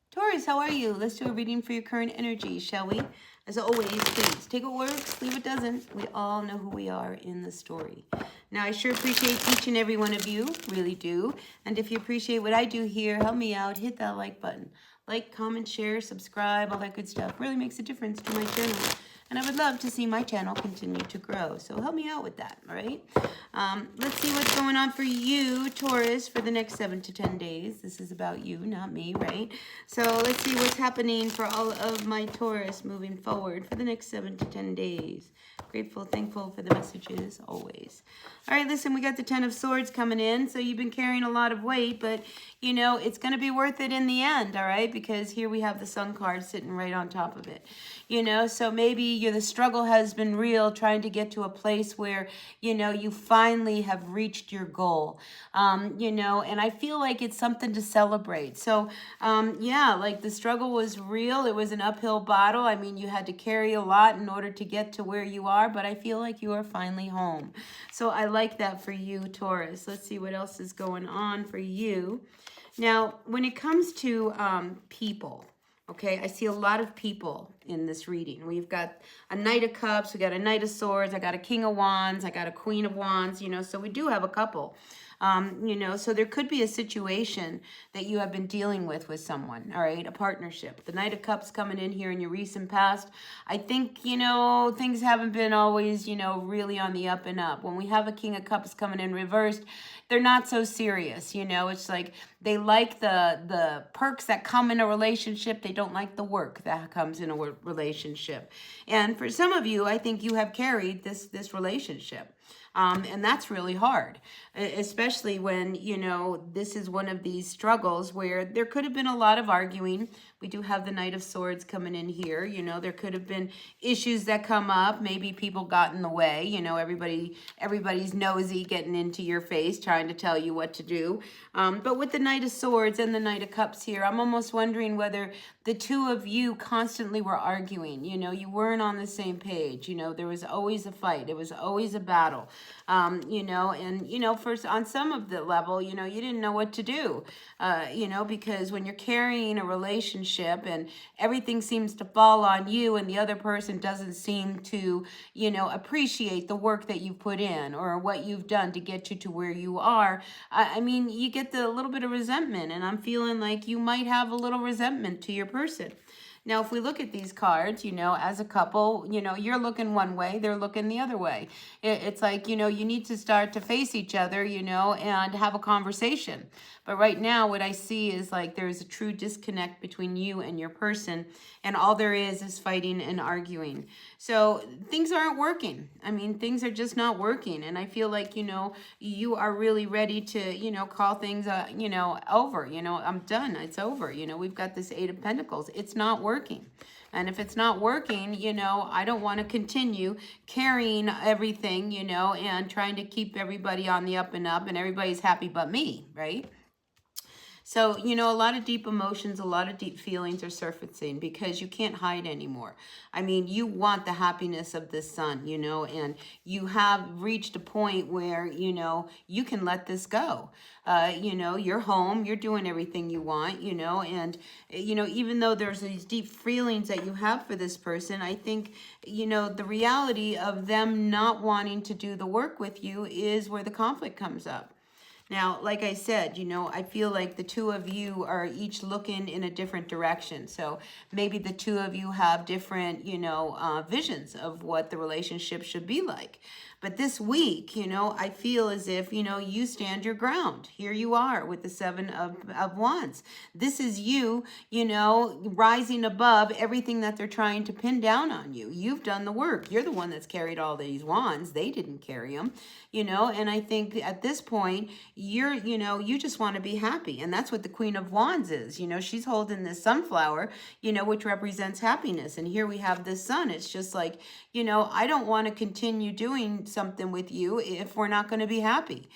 Taurus, how are you? Let's do a reading for your current energy, shall we? As always, please take what works, leave what doesn't. We all know who we are in the story. Now, I sure appreciate each and every one of you, really do. And if you appreciate what I do here, help me out, hit that like button. Like, comment, share, subscribe, all that good stuff. Really makes a difference to my channel. And I would love to see my channel continue to grow. So help me out with that, all right? Let's see what's going on for you, Taurus, for the next 7 to 10 days. This is about you, not me, right? So let's see what's happening for all of my Taurus moving forward for the next 7 to 10 days. Grateful, thankful for the messages, always. All right, listen, we got the 10 of Swords coming in. So you've been carrying a lot of weight, but, you know, it's going to be worth it in the end, all right? Because here we have the Sun card sitting right on top of it. You know, so maybe the struggle has been real trying to get to a place where, you know, you finally have reached your goal. You know, and I feel like it's something to celebrate. So, yeah, like the struggle was real. It was an uphill battle. I mean, you had to carry a lot in order to get to where you are, but I feel like you are finally home. So I like that for you, Taurus. Let's see what else is going on for you. Now, when it comes to people, okay, I see a lot of people in this reading. We've got a Knight of Cups, we got a Knight of Swords, I got a King of Wands, I got a Queen of Wands, you know, so we do have a couple. You know, so there could be a situation that you have been dealing with someone, all right, a partnership. The Knight of Cups coming in here in your recent past. I think, you know, things haven't been always, you know, really on the up and up. When we have a King of Cups coming in reversed, they're not so serious, you know. It's like they like the perks that come in a relationship. They don't like the work that comes in a relationship. And for some of you, I think you have carried this relationship. And that's really hard, especially when, you know, this is one of these struggles where there could have been a lot of arguing. We do have the Knight of Swords coming in here. You know, there could have been issues that come up. Maybe people got in the way. You know, everybody's nosy getting into your face, trying to tell you what to do. But with the Knight of Swords and the Knight of Cups here, I'm almost wondering whether the two of you constantly were arguing. You know, you weren't on the same page. You know, there was always a fight. It was always a battle. You know, and, you know, first on some of the level, you know, you didn't know what to do, you know, because when you're carrying a relationship and everything seems to fall on you and the other person doesn't seem to, you know, appreciate the work that you put in or what you've done to get you to where you are, I mean, you get the little bit of resentment, and I'm feeling like you might have a little resentment to your person. Now, if we look at these cards, you know, as a couple, you know, you're looking one way, they're looking the other way. It's like, you know, you need to start to face each other, you know, and have a conversation. But right now, what I see is like there's a true disconnect between you and your person, and all there is fighting and arguing. So things aren't working. I mean, things are just not working. And I feel like, you know, you are really ready to, you know, call things, you know, over. You know, I'm done. It's over. You know, we've got this Eight of Pentacles. It's not working. And if it's not working, you know, I don't want to continue carrying everything, you know, and trying to keep everybody on the up and up and everybody's happy but me, right? So, you know, a lot of deep emotions, a lot of deep feelings are surfacing because you can't hide anymore. I mean, you want the happiness of this son, you know, and you have reached a point where, you know, you can let this go. You know, you're home, you're doing everything you want, you know, and, you know, even though there's these deep feelings that you have for this person, I think, you know, the reality of them not wanting to do the work with you is where the conflict comes up. Now, like I said, you know, I feel like the two of you are each looking in a different direction. So maybe the two of you have different, you know, visions of what the relationship should be like. But this week, you know, I feel as if, you know, you stand your ground. Here you are with the Seven of Wands. This is you, you know, rising above everything that they're trying to pin down on you. You've done the work. You're the one that's carried all these wands. They didn't carry them, you know, and I think at this point, you know, you just want to be happy. And that's what the Queen of Wands is. You know, she's holding this sunflower, you know, which represents happiness. And here we have this sun. It's just like, you know, I don't want to continue doing something with you if we're not going to be happy,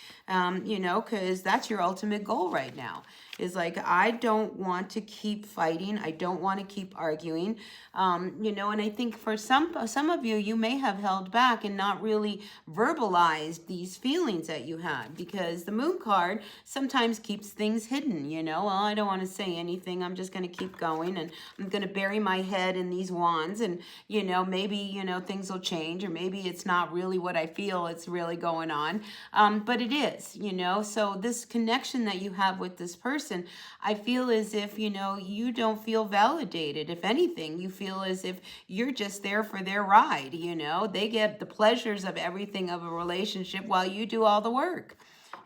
you know, because that's your ultimate goal right now. is like, I don't want to keep fighting. I don't want to keep arguing. You know, and I think for some of you, you may have held back and not really verbalized these feelings that you had, because the moon card sometimes keeps things hidden, you know. Well, I don't want to say anything. I'm just going to keep going, and I'm going to bury my head in these wands, and, you know, maybe, you know, things will change, or maybe it's not really what I feel it's really going on. But it is, you know. So this connection that you have with this person, I feel as if, you know, you don't feel validated. If anything, you feel as if you're just there for their ride, you know. They get the pleasures of everything of a relationship while you do all the work.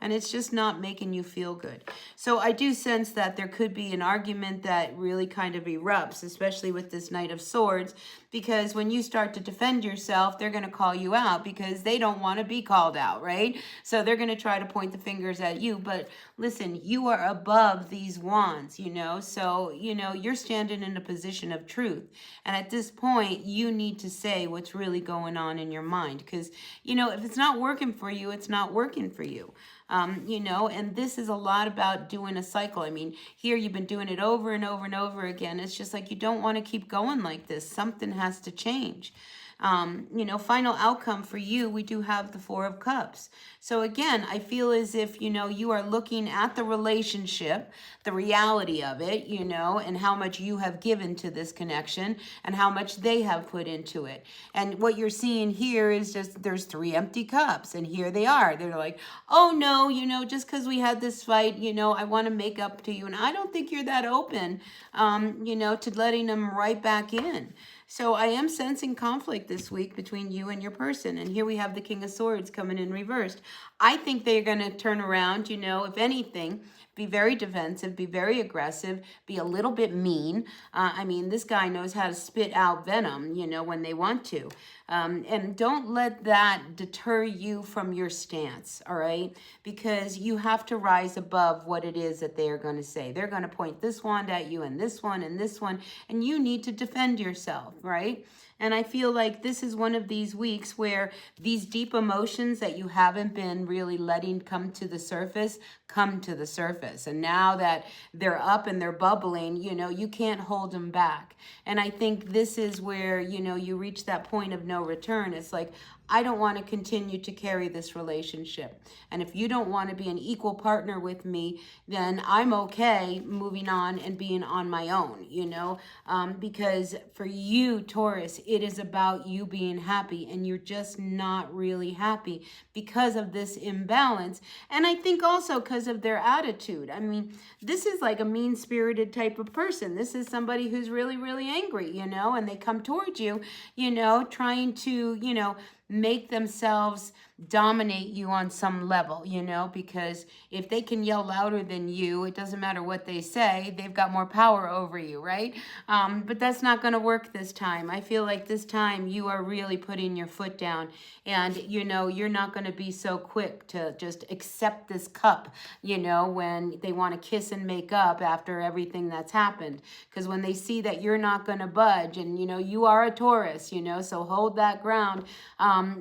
And it's just not making you feel good. So I do sense that there could be an argument that really kind of erupts, especially with this Knight of Swords, because when you start to defend yourself, they're going to call you out because they don't want to be called out, right? So they're going to try to point the fingers at you. But listen, you are above these wands, you know, so, you know, you're standing in a position of truth. And at this point, you need to say what's really going on in your mind, because, you know, if it's not working for you, it's not working for you. You know, and this is a lot about doing a cycle. I mean, here you've been doing it over and over and over again. It's just like, you don't want to keep going like this. Something has to change. You know, final outcome for you, we do have the Four of Cups. So again, I feel as if, you know, you are looking at the relationship, the reality of it, you know, and how much you have given to this connection and how much they have put into it. And what you're seeing here is just, there's 3 empty cups, and here they are. They're like, oh no, you know, just because we had this fight, you know, I want to make up to you. And I don't think you're that open, you know, to letting them right back in. So I am sensing conflict this week between you and your person. And here we have the King of Swords coming in reversed. I think they're going to turn around, you know, if anything, be very defensive, be very aggressive, be a little bit mean. I mean, this guy knows how to spit out venom, you know, when they want to. And don't let that deter you from your stance, all right? Because you have to rise above what it is that they are going to say. They're going to point this wand at you and this one and this one, and you need to defend yourself, right? And I feel like this is one of these weeks where these deep emotions that you haven't been really letting come to the surface come to the surface. And now that they're up and they're bubbling, you know, you can't hold them back. And I think this is where, you know, you reach that point of no return. It's like, I don't want to continue to carry this relationship. And if you don't want to be an equal partner with me, then I'm okay moving on and being on my own, you know, because for you, Taurus, it is about you being happy, and you're just not really happy because of this imbalance. And I think also because of their attitude. I mean, this is like a mean-spirited type of person. This is somebody who's really, really angry, you know, and they come towards you, you know, trying to, you know, make themselves dominate you on some level, you know, because if they can yell louder than you, it doesn't matter what they say, they've got more power over you, right? But that's not going to work this time. I feel like this time you are really putting your foot down, and, you know, you're not going to be so quick to just accept this cup, you know, when they want to kiss and make up after everything that's happened. Because when they see that you're not going to budge, and, you know, you are a Taurus, you know, so hold that ground.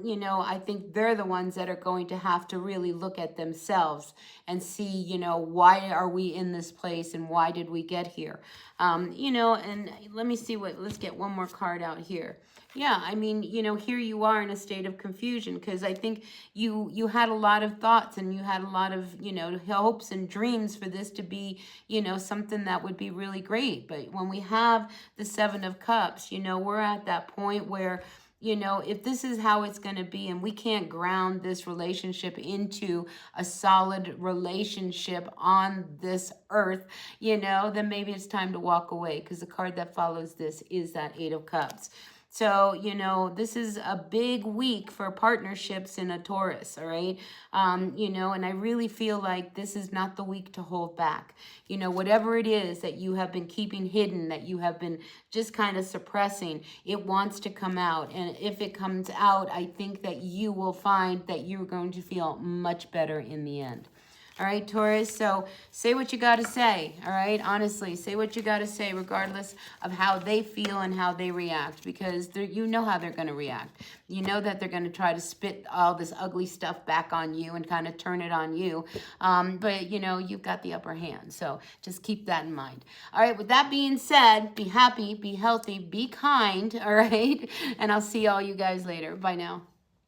You know, I think they're the ones that are going to have to really look at themselves and see, you know, why are we in this place and why did we get here? You know, and let me see let's get one more card out here. Yeah, I mean, you know, here you are in a state of confusion, because I think you had a lot of thoughts and you had a lot of, you know, hopes and dreams for this to be, you know, something that would be really great. But when we have the Seven of Cups, you know, we're at that point where, you know, if this is how it's going to be and we can't ground this relationship into a solid relationship on this earth, you know, then maybe it's time to walk away, because the card that follows this is that Eight of Cups. So, you know, this is a big week for partnerships in a Taurus, all right? You know, and I really feel like this is not the week to hold back. You know, whatever it is that you have been keeping hidden, that you have been just kind of suppressing, it wants to come out. And if it comes out, I think that you will find that you're going to feel much better in the end. All right, Taurus. So say what you got to say. All right. Honestly, say what you got to say, regardless of how they feel and how they react, because you know how they're going to react. You know that they're going to try to spit all this ugly stuff back on you and kind of turn it on you. But you know, you've got the upper hand. So just keep that in mind. All right. With that being said, be happy, be healthy, be kind. All right. And I'll see all you guys later. Bye now.